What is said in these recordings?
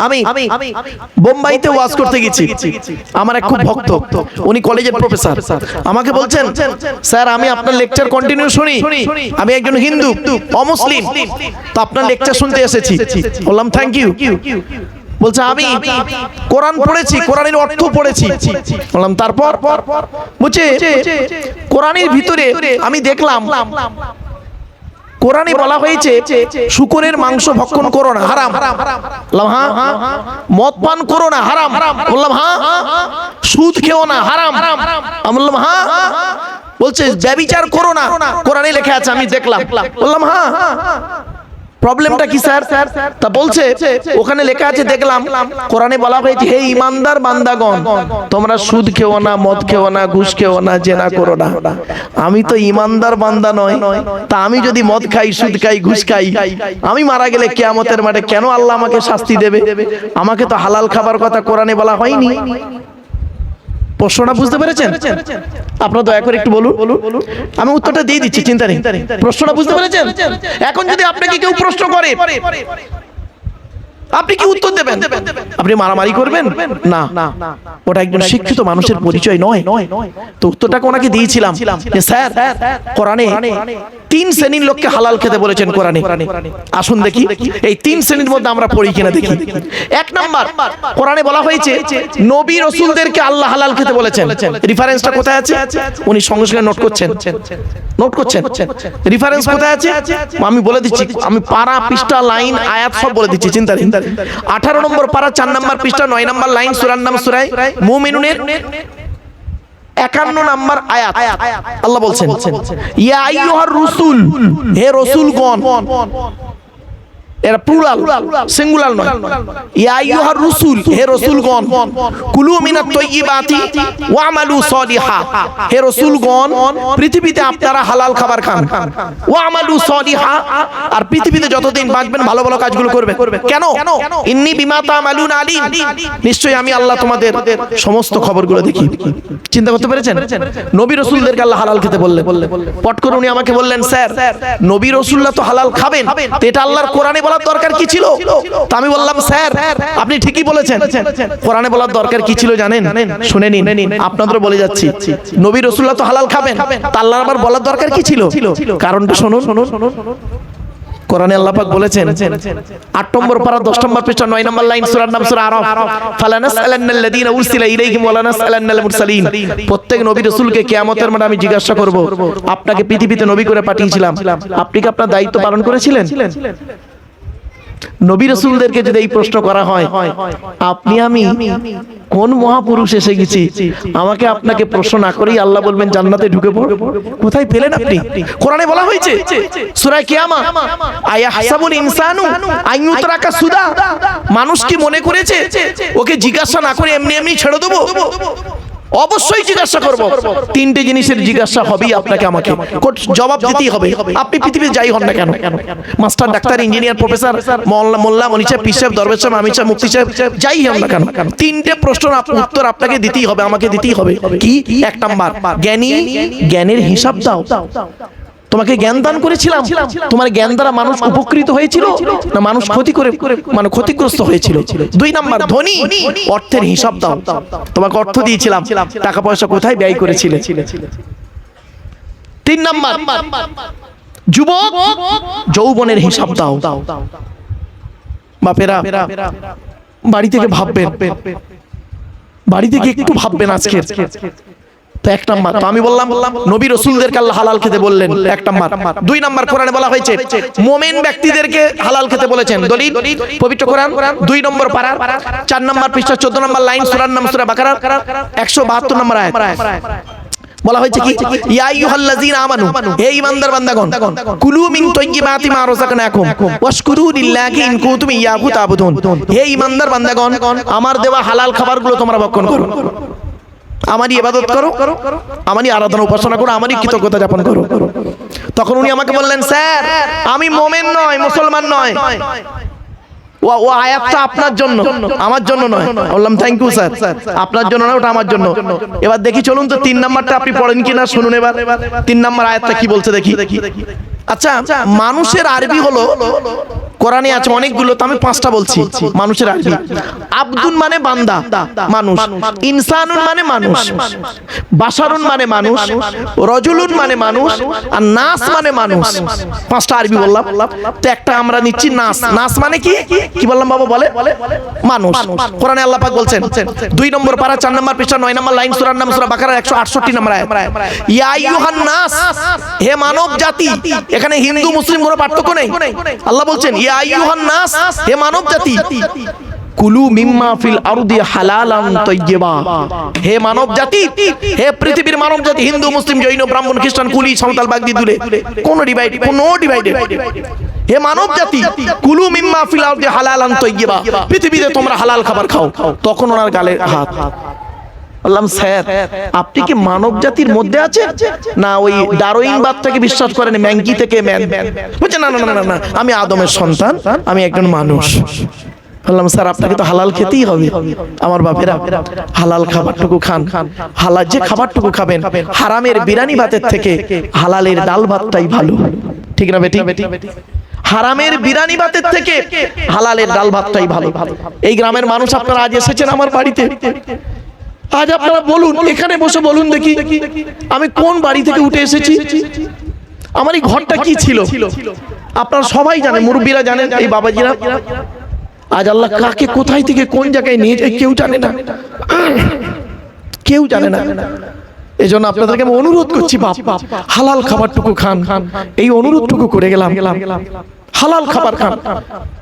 আমি বোম্বাইতে ওয়াজ করতে গেছি। আমার এক খুব ভক্ত, উনি কলেজের প্রফেসর, আমাকে বলছেন স্যার আমি আপনার লেকচার কন্টিনিউ শুনি, আমি একজন হিন্দু অমুসলিম, তো আপনার লেকচার শুনতে এসেছি। বললাম থ্যাংক ইউ। বলছে আমি কোরআন পড়েছি, কোরআনের অর্থ পড়েছি। বললাম তারপর? বলছে কোরআনের ভিতরে আমি দেখলাম কোরআনে বলা হয়েছে শূকরের মাংস ভক্ষণ করো না, হারাম। বললাম হ্যাঁ। মদ পান করো না, হারাম। বললাম হ্যাঁ। সুদ খেও না, হারাম। আমি বললাম হ্যাঁ। বলছে ব্যভিচার করো না, কোরআনে লেখা আছে আমি দেখলাম। বললাম হ্যাঁ। প্রবলেমটা কি স্যার? তা বলছে ওখানে লেখা আছে দেখলাম কোরআনে বলা হয়েছে হে ঈমানদার বান্দাগণ তোমরা সুদ খেও না, মদ খেও না, ঘুষ খেও না, জেনা করো না। আমি তো ঈমানদার বান্দা নয়, তা আমি যদি মদ খাই, সুদ খাই, ঘুষ খাই, আমি মারা গেলে কিয়ামতের মাঠে কেন আল্লাহ আমাকে শাস্তি দেবে? আমাকে তো হালাল খাবার কথা কোরআনে বলা হয়নি। প্রশ্নটা বুঝতে পেরেছেন? আপনারা দয়া করে একটু বলুন, আমি উত্তরটা দিয়ে দিচ্ছি, চিন্তা নেই। প্রশ্নটা বুঝতে পেরেছেন? এখন যদি আপনাকে কেউ প্রশ্ন করে আপনি কি উত্তর দেবেন? আপনি মারামারি করবেন না, ওটা একজন শিক্ষিত মানুষের পরিচয় নয়। তো উত্তরটাকে ওনাকে দিয়েছিলাম যে স্যার কোরআনে 3 শ্রেণীর লোককে হালাল খেতে বলেছেন কোরআনে। আসুন দেখি এই 3 শ্রেণীর মধ্যে আমরা পড়ি কিনা দেখি। 1 নাম্বার, কোরআনে বলা হয়েছে নবী রাসূলদেরকে আল্লাহ হালাল খেতে বলেছেন। রেফারেন্সটা কোথায় আছে? উনি সঙ্গে সঙ্গে নোট করছেন। রেফারেন্স কোথায় আছে আমি বলে দিচ্ছি, আমি পারা, পৃষ্ঠা, লাইন, আয়াত সব বলে দিচ্ছি, চিন্তা নেই। 18 নম্বর পারা, 4 নম্বর পৃষ্ঠা, 9 নম্বর লাইন, সূরার নাম সূরা মুমিনুনের 51 নম্বর আয়াত। আল্লাহ বলছেন ইয়া আইয়ুহার রাসূল, হে রাসূলগণ, এরা প্লুরাল, সিঙ্গুলার নয়। ইয়া আইয়ুহার রাসূল, হে রাসূলগণ, কুলু মিনাত তাইয়্যিবাতি ওয়া'মালু সলিহা, হে রাসূলগণ পৃথিবীতে আপনারা হালাল খাবার খান, ওয়া'মালু সলিহা, আর পৃথিবীতে যতদিন বাঁচবেন ভালো ভালো কাজগুলো করবেন। কেন? ইন্নী বিমা তা'মালুন আলিম, নিশ্চয়ই আমি আল্লাহ তোমাদের সমস্ত খবরগুলো দেখি। চিন্তা করতে পেরেছেন? নবী রাসূলদেরকে আল্লাহ হালাল খেতে বললেন। পট করে উনি আমাকে বললেন স্যার নবী রাসূলরা তো হালাল খাবেন, তো এটা আল্লাহর কোরআনে বলার দরকার কি ছিল? তো আমি বললাম স্যার আপনি ঠিকই বলেছেন, কোরআনে বলার দরকার কি ছিল জানেন? শুনে নিন, আপনাদের বলে যাচ্ছি নবী রাসূলরা তো হালাল খাবেন, তা আল্লাহর আবার বলার দরকার কি ছিল? কারণটা শুনুন। কোরআনে আল্লাহ পাক বলেছেন 8 নম্বর পারা 10 নম্বর পৃষ্ঠা 9 নম্বর লাইন, সূরার নাম সূরা আরাফ, ফালানাসআলান্নাল্লাযীনা উরসিলা ইলাইহিম ওয়া লানাসআলান্নাল মুরসালিন। প্রত্যেক নবী রাসূলকে কিয়ামতের মাঠে আমি জিজ্ঞাসা করব আপনাকে পৃথিবীতে নবী করে পাঠিয়েছিলাম, আপনি কি আপনার দায়িত্ব পালন করেছিলেন? নবী রাসূলদেরকে যদি এই প্রশ্ন করা হয় আপনি আমি কোন মহাপুরুষ এসে গেছি, আমাকে আপনাকে প্রশ্ন না করেই আল্লাহ বলবেন জান্নাতে ঢুকে পড়। কোথায় পেলেন আপনি? কোরআনে বলা হয়েছে সূরা কিয়ামা, আয়াহসাবুল ইনসানু আইয়ুতরাকা সুদা, মানুষ কি মনে করেছে ওকে জিজ্ঞাসা না করে এমনি এমনি ছেড়ে দেবো? অবশ্যই জিজ্ঞাসা করব। 3টে জিনিসের জিজ্ঞাসা হবেই আপনাকে, আমাকে জবাব দিতেই হবে। আপনি পৃথিবীতে যাই হন না কেন, মাস্টার, ডাক্তার, ইঞ্জিনিয়ার, প্রফেসর, মোল্লা, মনি সাহেব, পীর সাহেব, দরবেশ সাহেব, আমির সাহেব, মুফতি সাহেব, যাই হন না কেন 3টে প্রশ্ন উত্তর আপনাকে দিতেই হবে, আমাকে দিতেই হবে। কি? 1 নাম্বার, জ্ঞানের হিসাব দাও। তোমাকে জ্ঞান দান করেছিলাম, তোমার জ্ঞান দ্বারা মানুষ উপকৃত হয়েছিল না মানুষ মানে ক্ষতিগ্রস্ত হয়েছিল? 2 নাম্বার, ধনী, অর্থের হিসাব দাও। তোমাকে অর্থ দিয়েছিলাম, টাকা পয়সা কোথায় ব্যয় করেছিলে? 3 নাম্বার, যুবক, যৌবনের হিসাব দাও। বাপেরা বাড়ি থেকে ভাববেন, বাড়ি থেকে একটু ভাববেন আজকে। তো 1 নাম্বার, তো আমি বললাম নবী রাসূলদেরকে আল্লাহ হালাল খেতে বললেন 1 নাম্বার। 2 নাম্বার, কোরআনে বলা হয়েছে মুমিন ব্যক্তিদেরকে হালাল খেতে বলেছেন। দলিল পবিত্র কোরআন 2 নম্বর পারা 4 নম্বর পৃষ্ঠা 14 নম্বর লাইন, সূরার নাম সূরা বাকারা 172 নম্বর আয়াত। বলা হয়েছে কি ইয়া আইয়ুহাল্লাযীনা আমানু, হে ঈমানদার বান্দাগণ, কুলু মিন তাইয়্যিবাতি মা রাযাকনাকুম ওয়াশকুরু লিল্লাহি ইন কুনতুম ইয়াহু তা'বুদুন, হে ঈমানদার বান্দাগণ আমার দেওয়া হালাল খাবারগুলো তোমরা ভক্ষণ করো, আমারই ইবাদত করো, আমারই আরাধনা উপাসনা করো, আমারই কৃতজ্ঞতা যাপন করো। তখন উনি আমাকে বললেন স্যার আমি মুমিন নয়, মুসলমান নয়, ও আয়াতটা আপনার জন্য, আমার জন্য নয়। বললাম থ্যাংক ইউ স্যার, আপনার জন্য না, ওটা আমার জন্য। এবার দেখি চলুন তো 3 নাম্বারটা আপনি পড়েন কিনা শুনুন। এবার 3 নাম্বার আয়াতটা কি বলছে দেখি। আচ্ছা, মানুষের আরবি হলো কোরআনে আছে অনেকগুলো, তো আমি 5টা বলছি মানুষের আরবি। আব্দুন মানে বান্দা, মানুষ। ইনসানুন মানে মানুষ, বাশারুন মানে মানুষ, রজুলুন মানে মানুষ, আর নাস মানে মানুষ। 5টা আরবি বললাম। তো একটা আমরা নিচ্ছি নাস। নাস মানে কি কি বললাম বাবা? বলে মানুষ। কোরআনে আল্লাহ পাক বলছেন 2 নম্বর পারা 4 নম্বর পৃষ্ঠা 9 নম্বর লাইন, সূরার নাম সূরা বাকারা 168 নম্বর আয়াত। ইয়া আইয়ুহান নাস, হে মানব জাতি। এখানে হিন্দু মুসলিম কোনো পার্থক্য নেই। আল্লাহ বলছেন ইয়া আইয়ুহান নাস, হে মানব জাতি, কুলু মিম্মা ফিল আরদি হালালান তাইয়্যিবা। হে মানব জাতি, হে পৃথিবীর মানব জাতি, হিন্দু মুসলিম জৈন ব্রাহ্মণ খ্রিস্টান কুলি সাঁওতাল বাগদি দুলে, কোন ডিভাইড, হে মানব জাতি, কুলু মিম্মা ফিল আরদি হালালান তাইয়্যিবা, পৃথিবীতে তোমরা হালাল খাবার খাও। তখন ওনার গালে হাত। বললাম স্যার আপনি কি মানব জাতির মধ্যে আছেন, না ওই ডারউইনবাদটাকে বিশ্বাস করেন, ম্যাঙ্কি থেকে ম্যান? বলছে না না না না, আমি আদমের সন্তান, আমি একজন মানুষ। বললাম স্যার আপনাকে তো হালাল খেতেই হবে। আমার বাপেরা হালাল খাবারটুকু খান, হালাল যে খাবারটুকু খাবেন, হারামের বিরিয়ানি ভাতের থেকে হালালের ডাল ভাতটাই ভালো, ঠিক না বেটি? হারামের বিরিয়ানি ভাতের থেকে হালালের ডাল ভাতটাই ভালো। এই গ্রামের মানুষ আপনারা আজ এসেছেন আমার বাড়িতে, আজ আপনারা বলুন, এখানে বসে বলুন দেখি আমি কোন বাড়ি থেকে উঠে এসেছি, আমার এই ঘরটা কি ছিল। আপনারা সবাই জানেন, মুরব্বীরা জানেন, এই বাবাজিরা। আজ আল্লাহ কাকে কোথায় থেকে কোন জায়গায় নিয়ে যায় কেউ জানে না, কেউ জানে না। এই জন্য আপনাদেরকে আমি অনুরোধ করছি, বাপ হালাল খাবারটুকু খান। এই অনুরোধটুকু করে গেলাম, হালাল খাবার খান।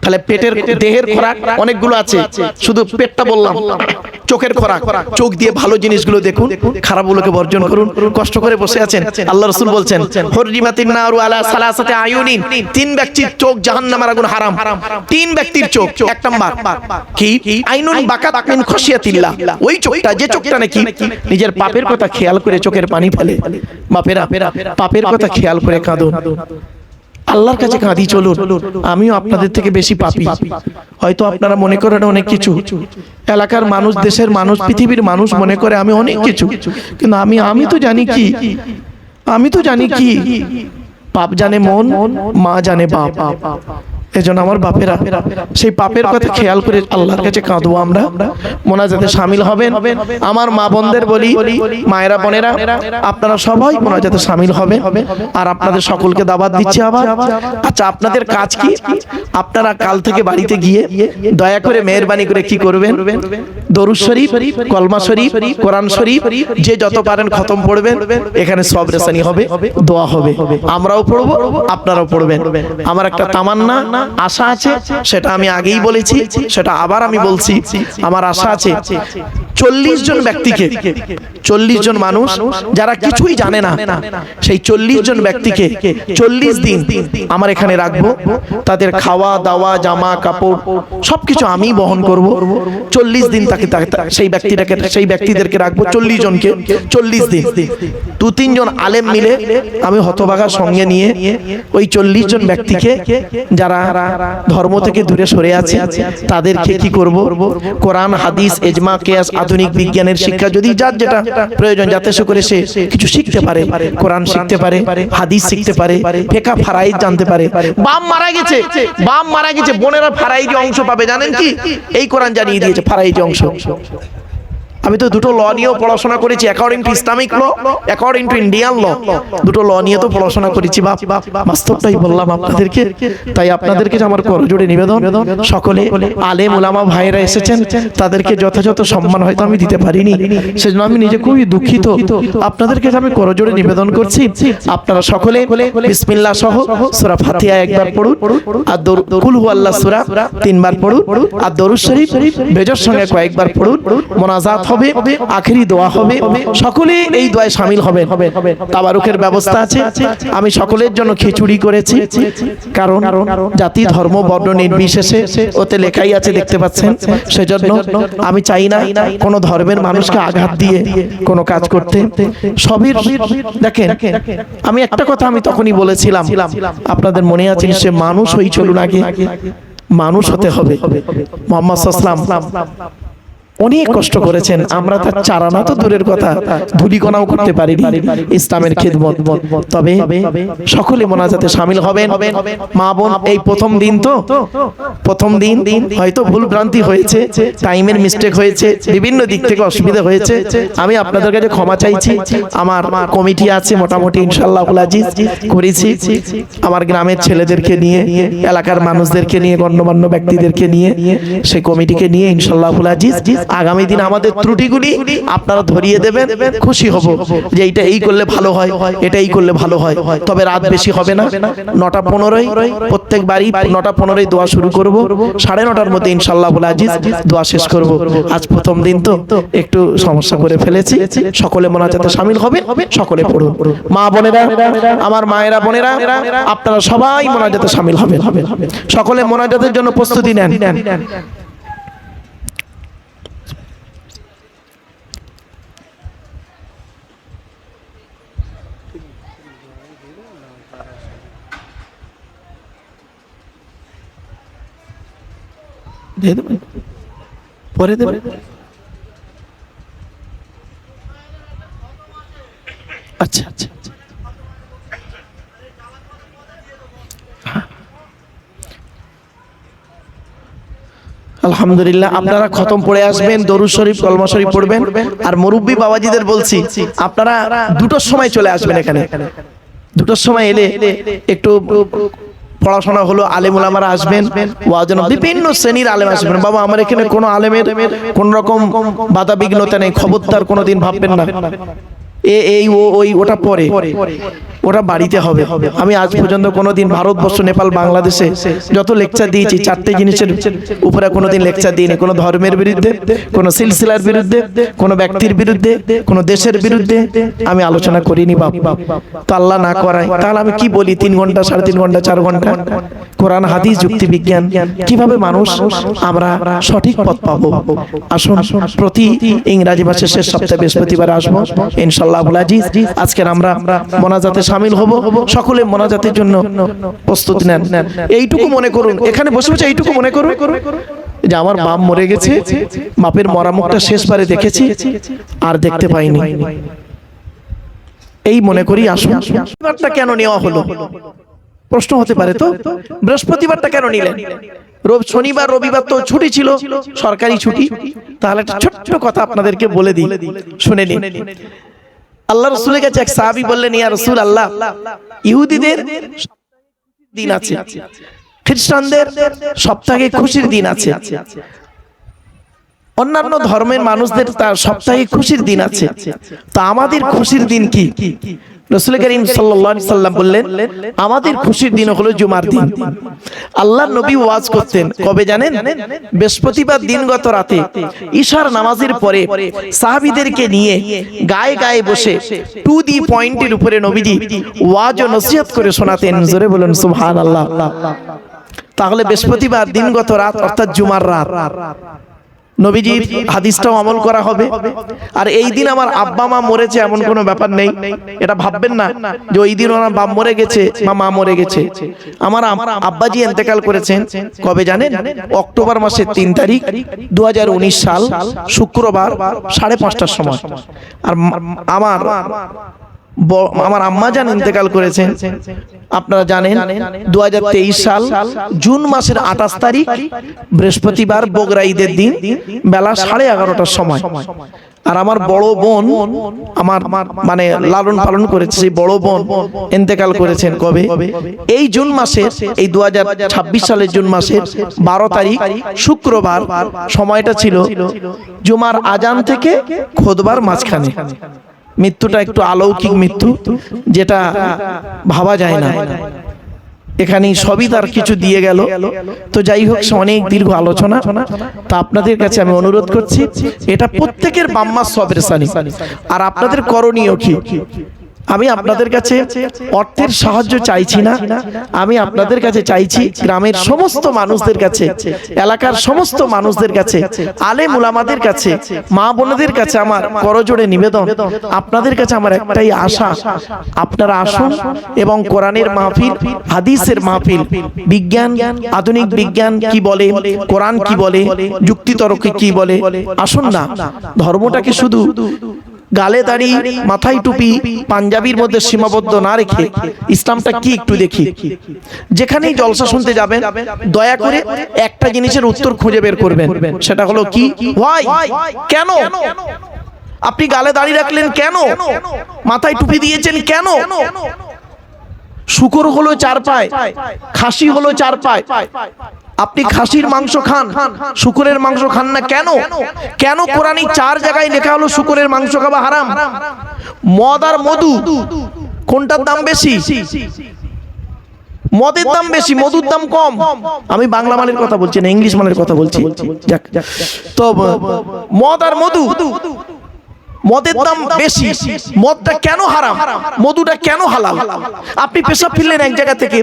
তাহলে পেটের দেহের খোরাক অনেকগুলো আছে, শুধু পেটটা বললাম। চোখের খোরাক, চোখ দিয়ে ভালো জিনিসগুলো দেখুন, খারাপগুলোকে বর্জন করুন। কষ্ট করে বসে আছেন, আল্লাহ রাসূল বলছেন হুররিমাতিন নারু আলা সালাসাতি আয়ুনিন, 3 ব্যক্তির চোখ জাহান্নামের আগুন হারাম। 3 ব্যক্তির চোখ। 1 নাম্বার কি? আইনুন বাকাত মিন খশিয়াতিল্লাহ, ওই চোখটা, যে চোখটা নাকি নিজের পাপের কথা খেয়াল করে চোখের পানি ফেলে। বাপেরা পাপের কথা খেয়াল করে কাঁদুন, আল্লাহর কাছে কাঁদি। চলুন, আমিও আপনাদের থেকে বেশি পাপী। হয়তো আপনারা মনে করেন অনেক কিছু, এলাকার মানুষ, দেশের মানুষ, পৃথিবীর মানুষ মনে করে আমি অনেক কিছু, কিন্তু আমি তো জানি কি, আমি তো জানি কি, পাপ জানে মন, মা জানে বাপ। এজন্য আমার বাপেরা সেই পাপের কথা খেয়াল করে আল্লাহর কাছে কাঁদবো। আমরা মোনাজাতে শামিল হবেন। আমার মা বোনদের বলি, মায়েরা বোনেরা আপনারা সবাই মোনাজাতে শামিল হবেন। আর আপনাদের সকলকে দাওয়াত দিচ্ছি আবার। আচ্ছা আপনাদের কাজ কি? আপনারা কাল থেকে বাড়িতে গিয়ে দয়া করে মেহেরবানি করে কি করবেন? দরুদ শরীফ, কলমা শরীফ, কোরআন শরীফ যে যত পারেন খতম পড়বেন। এখানে সব রেসানি হবে, দোয়া হবে, আমরাও পড়বো, আপনারাও পড়বেন। আমার একটা তামান্না, আশা আছে, সেটা আমি আগেই বলেছি, সেটা আবার আমি বলছি। আমার আশা আছে 40 জন ব্যক্তিকে, 40 জন মানুষ যারা কিছুই জানে না, সেই 40 জন ব্যক্তিকে 40 দিন আমার এখানে রাখবো। তাদের খাওয়া দাওয়া, জামা কাপড় সবকিছু আমি বহন করব। 40 দিন তাকে সেই ব্যক্তিদেরকে রাখবো, 40 জনকে 40 দিন। 2-3 জন আলেম মিলে আমি হতভাগার সঙ্গে নিয়ে ওই 40 জন ব্যক্তিকে যারা ধর্ম থেকে দূরে সরে আছে তাদেরকে কি করব? কোরআন, হাদিস, ইজমা, কিয়াস, আধুনিক বিজ্ঞানের শিক্ষা, যদি যার যেটা প্রয়োজন, যাতে করে সে কিছু শিখতে পারে, কোরআন শিখতে পারে, হাদিস শিখতে পারে, ফিকহ ফারাইদ জানতে পারে। বাপ মারা গেছে, বোনেরা ফারাইদি অংশ পাবে। জানেন কি? এই কোরআন জানিয়ে দিয়েছে ফারাইদি অংশ। আমি তো দুটো ল নিয়েও পড়াশোনা করেছি, according to Islamic law, according to Indian law, দুটো ল নিয়ে তো পড়াশোনা করেছি। বাস্তবটাই বললাম আপনাদেরকে। তাই আপনাদেরকে আমার করজোড়ে নিবেদন, সকলে আলেম ওলামা ভাইরা এসেছেন, তাদেরকে যথাযথ সম্মান হয়তো আমি দিতে পারিনি, সেজন্য আমি নিজে খুবই দুঃখিত। আপনাদেরকে আমি করজোড়ে নিবেদন করছি, আপনারা সকলে বিসমিল্লাহ সহ সূরা ফাতিহা একবার পড়ুন, আর কুল হুয়াল্লাহ সূরা 3 বার পড়ুন, আর দরুদ শরীফ বেজর সঙ্গে কয়েকবার পড়ুন। মোনাজাত হবে, আখেরি দোয়া হবে, সকলে এই দোয়ায় শামিল হবেন। তাবারুকের ব্যবস্থা আছে। আমি সকলের জন্য খিচুড়ি করেছি, কারণ জাতি ধর্ম বর্ণ নির্বিশেষে ওতে লেখাই আছে, দেখতে পাচ্ছেন। সেজন্য আমি চাই না কোনো ধর্মের মানুষকে আঘাত দিয়ে কোনো কাজ করতে। সবই দেখেন, আমি একটা কথা আমি তখনই বলেছিলাম, আপনাদের মনে আছে সে মানুষ হই, চলুন আগে মানুষ হতে হবে। মুহাম্মদ সাল্লাল্লাহু আলাইহি ওয়াসাল্লাম অনেক কষ্ট করেছেন, আমরা তার চারানা তো দূরের কথা, ধুলিকণাও করতে পারিনি ইসলামের খিদমত। তবে সকলে মোনাজাতে শামিল হবেন। মা বোন, এই প্রথম দিন তো, প্রথম দিন হয়তো ভুল ভ্রান্তি হয়েছে, টাইমের মিস্টেক হয়েছে, বিভিন্ন দিক থেকে অসুবিধা হয়েছে, আমি আপনাদের কাছে ক্ষমা চাইছি। আমার কমিটি আছে মোটামুটি ইনশাআল্লাহ আজিজ করেছি, আমার গ্রামের ছেলেদেরকে নিয়ে, এলাকার মানুষদেরকে নিয়ে, গণ্যমান্য ব্যক্তিদেরকে নিয়ে, সেই কমিটিকে নিয়ে ইনশাআল্লাহ আজিজ আগামী দিন আমাদের ত্রুটিগুলি আপনারা ধরিয়ে দেবেন, খুশি হব যে এইটা এই করলে ভালো হয়, এটা এই করলে ভালো হয়। তবে রাত বেশি হবে না, 9:15 প্রত্যেক বাড়ি 9:15 দোয়া শুরু করব, 9:30টার মধ্যে ইনশাআল্লাহ আজিজ দোয়া শেষ করব। আজ প্রথম দিন তো একটু সমস্যা করে ফেলেছি, সকলে মোনাজাতে শামিল হবে, সকলে পড়ুন। মা বোনেরা, আমার মায়েরা বোনেরা, আপনারা সবাই মোনাজাতে শামিল হবেন, সকলে মোনাজাতের জন্য প্রস্তুতি নেন। দিয়ে দেবেন, পরে দেবেন। আচ্ছা আচ্ছা, আলহামদুলিল্লাহ। আপনারা খতম পড়ে আসবেন, দরুদ শরীফ, কলমা শরীফ পড়বেন। আর মুরব্বী বাবাজিদের বলছি, আপনারা 2টোর সময় চলে আসবেন এখানে। 2টোর সময় এলে একটু পড়াশোনা হলো, আলেম ওলামারা আসবেন, ওয়াজন বিভিন্ন শ্রেণীর আলেম আসবেন। বাবা, আমার এখানে কোনো আলেমের কোন রকম বাধা বিঘ্নতা নেই, খবরদার কোনোদিন ভাববেন না এই ওই ওটা পরে, ওটা বাড়িতে হবে। আমি আজ পর্যন্ত কোনোদিন ভারতবর্ষ, নেপাল, বাংলাদেশে যত লেকচার দিয়েছি, 4টে জিনিসের উপরে কোনোদিন লেকচার দিইনি। কোনো ধর্মের বিরুদ্ধে, কোনো সিলসিলার বিরুদ্ধে, কোনো ব্যক্তির বিরুদ্ধে, কোনো দেশের বিরুদ্ধে আমি আলোচনা করিনি বাপ। তো আল্লাহ না করায় তাহলে আমি কি বলি? 3 ঘন্টা, 3.5 ঘন্টা, 4 ঘন্টা কোরআন হাদিস যুক্তি বিজ্ঞান, কিভাবে মানুষ আমরা সঠিক পথ পাবো। আসুন, প্রতি ইংরাজি মাসের শেষ সপ্তাহে বৃহস্পতিবার আসবো ইনশাআল্লাহ আজিজ। আজকের আমরা মোনাজাতে শামিল হব, সকলে মোনাজাতের জন্য প্রস্তুতি নেন। এইটুকু মনে করুন, এখানে বসে বসে এইটুকু মনে করুন যে আমার বাপ মরে গেছে, বাপের মরা মুখটা শেষবারে দেখেছি, আর দেখতে পাইনি। এই মনে করি আসুন। বৃহস্পতিবারটা কেন নেওয়া হলো প্রশ্ন হতে পারে, তো বৃহস্পতিবারটা কেন নিলেন? শনিবার রবিবার তো ছুটি ছিল, সরকারি ছুটি। তাহলে একটা ছোট্ট কথা আপনাদেরকে বলে দিই, শুনে নিন। আল্লাহ রাসূলের কাছে এক সাহাবী বললেন, ইয়া রাসূলুল্লাহ, ইহুদিদের দিন আছে, খ্রিস্টানদের সপ্তাহে খুশির দিন আছে, অন্যান্য ধর্মের মানুষদের তার সপ্তাহে খুশির দিন আছে, তা আমাদের খুশির দিন কি? রাসূল করিম সাল্লাল্লাহু আলাইহি সাল্লাম বললেন, আমাদের খুশির দিন হলো জুমার দিন। আল্লাহর নবী ওয়াজ করতেন কবে জানেন? বৃহস্পতিবার দিনগত রাতে ইশার নামাজের পরে সাহাবীদেরকে নিয়ে গায়ে গায়ে বসে টু দি পয়েন্টের উপরে নবীজি ওয়াজ ও নসিহত করে শোনাতেন। জোরে বলুন সুবহানাল্লাহ। তাহলে বৃহস্পতিবার দিনগত রাত অর্থাৎ জুমার রাত নবীজির হাদিসটাও আমল করা হবে। আর এই দিন আমার আব্বা মা মরেছে এমন কোনো ব্যাপার নেই, এটা ভাববেন না যে ওই দিন আমার বাপ মরে গেছে বা মা মরে গেছে। আমার আব্বাজি ইন্তেকাল করেছেন কবে জানেন? অক্টোবর মাসের 3 তারিখ 2019 সাল শুক্রবার 5:30টার সময়। আর আমার আম্মা জান ইন্তেকাল করেছেন আপনারা জানেন 2023 সাল জুন মাসের 28 তারিখ বৃহস্পতিবার, বগরা ঈদের দিন বেলা 11:30টার সময়। আর আমার বড় বোন, আমার মানে লালন পালন করেছে সেই বড় বোন ইন্তেকাল করেছেন কবে? এই জুন মাসের, এই 2026 সালের জুন মাসের 12 তারিখ শুক্রবার। সময়টা ছিল জুমার আজান থেকে খুতবার মাঝখানে। মৃত্যুটা একটু অলৌকিক মৃত্যু, যেটা ভাবা যায় না। এখানে সবই তার কিছু দিয়ে গেল। তো যাই হোক, অনেক দীর্ঘ আলোচনা। তা আপনাদের কাছে আমি অনুরোধ করছি, এটা প্রত্যেকের বাম্মা সবের সানি। আর আপনাদের করণীয় কি? আমি আপনাদের কাছে অর্থের সাহায্য চাইছি না, আমি আপনাদের কাছে চাইছি গ্রামের সমস্ত মানুষদের কাছে, এলাকার সমস্ত মানুষদের কাছে, আলেম উলামাদের কাছে, মা বোনদের কাছে আমার করজোড়ে নিবেদন, আপনাদের কাছে আমার একটাই আশা, আপনারা আসুন এবং কোরআনের মাহফিল, হাদিসের মাহফিল, বিজ্ঞান, আধুনিক বিজ্ঞান কি বলে, কোরআন কি বলে, যুক্তিতর্ক কি বলে, আসুন না ধর্মটাকে শুধু গালে দাড়ি, মাথায় টুপি, পাঞ্জাবির মধ্যে সীমাবদ্ধ না রেখে ইসলামটা কি একটু দেখি। যেখানেই জলসা শুনতে যাবেন দয়া করে একটা জিনিসের উত্তর খুঁজে বের করবেন, সেটা হলো কি, ওয়াই, কেন আপনি গালে দাড়ি রাখলেন, কেন মাথায় টুপি দিয়েছেন, কেন শূকর হলো চার পায়, খাসি হলো চার পায়, আপনি খাসির মাংস খান, শূকরের মাংস খান না কেন? কেন কোরআনে 4 জায়গায় লেখা হলো শূকরের মাংস খাওয়া হারাম? মদ আর মধু কোনটার দাম বেশি? মদের দাম বেশি, মধুর দাম কম। আমি বাংলা মালের কথা বলছি না, ইংলিশ মালের কথা বলছি। তো মদ আর মধু, মদের দাম বেশি, মদটা কেন হারাম, মধুটা কেন হালাল? আপনি পেশাব ফিরলেন এক জায়গা থেকে,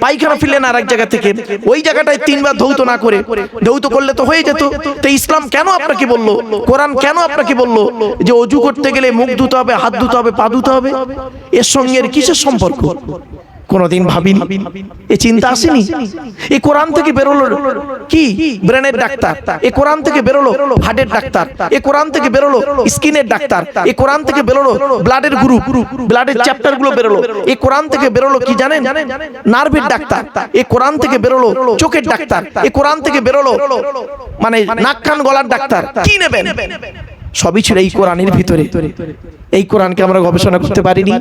পায়খানা ফিরলেন আর এক জায়গা থেকে, ওই জায়গাটায় 3 বার ধৌত না করে, ধৌত করলে তো হয়ে যেত। তো ইসলাম কেন আপনাকে বললো, কোরআন কেন আপনাকে বললো যে অজু করতে গেলে মুখ ধুতে হবে, হাত ধুতে হবে, পা ধুতে হবে? এর সঙ্গে এর কিসের সম্পর্ক? কোনদিন ভাবিনি, এই চিন্তা আসেনি। এই কোরআন থেকে বেরোলো কি ব্রেনের ডাক্তার, এই কোরআন থেকে বেরোলো হার্টের ডাক্তার, এই কোরআন থেকে বেরোলো স্কিনের ডাক্তার, এই কোরআন থেকে বেরোলো ব্লাডের গ্রুপ, ব্লাডের চ্যাপ্টার গুলো বেরোলো, এই কোরআন থেকে বেরোলো কি জানেন, নার্ভের ডাক্তার, এই কোরআন থেকে বেরোলো চোখের ডাক্তার, এই কোরআন থেকে বেরোলো মানে নাক কান গলার ডাক্তার। কি নেবেন? সবই ছিল এই কোরআনের ভিতরে। এই কোরআনকে আমরা গবেষণা করতে পারিনি,